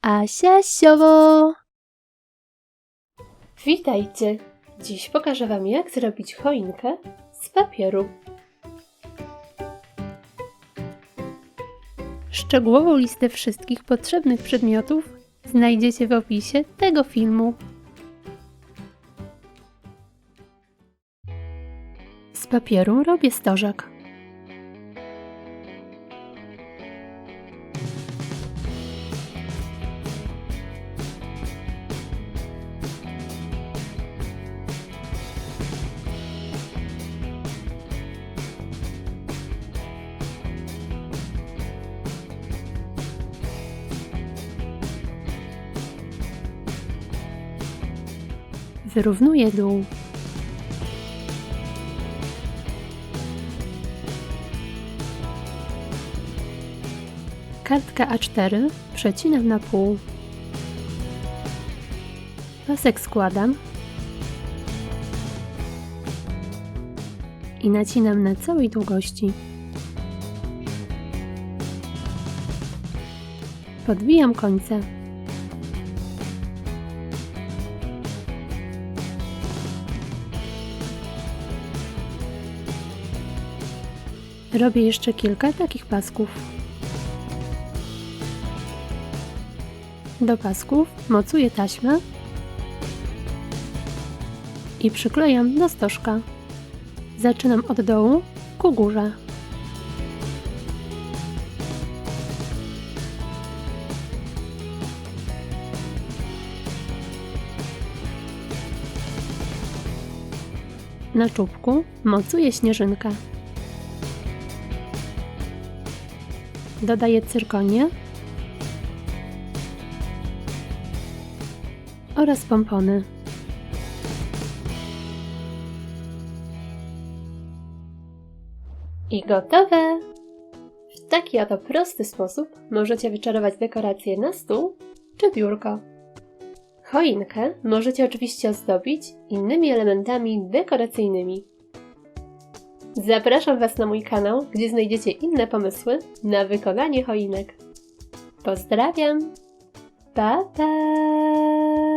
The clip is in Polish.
Asia Siowo! Witajcie! Dziś pokażę Wam, jak zrobić choinkę z papieru. Szczegółową listę wszystkich potrzebnych przedmiotów znajdziecie w opisie tego filmu. Z papieru robię stożek. Wyrównuję dół. Kartkę A4 przecinam na pół. Pasek składam i nacinam na całej długości. Podbijam końce. Robię jeszcze kilka takich pasków. Do pasków mocuję taśmę i przyklejam do stożka. Zaczynam od dołu ku górze. Na czubku mocuję śnieżynkę. Dodaję cyrkonię oraz pompony. I gotowe! W taki oto prosty sposób możecie wyczarować dekoracje na stół czy biurko. Choinkę możecie oczywiście ozdobić innymi elementami dekoracyjnymi. Zapraszam Was na mój kanał, gdzie znajdziecie inne pomysły na wykonanie choinek. Pozdrawiam! Pa, pa!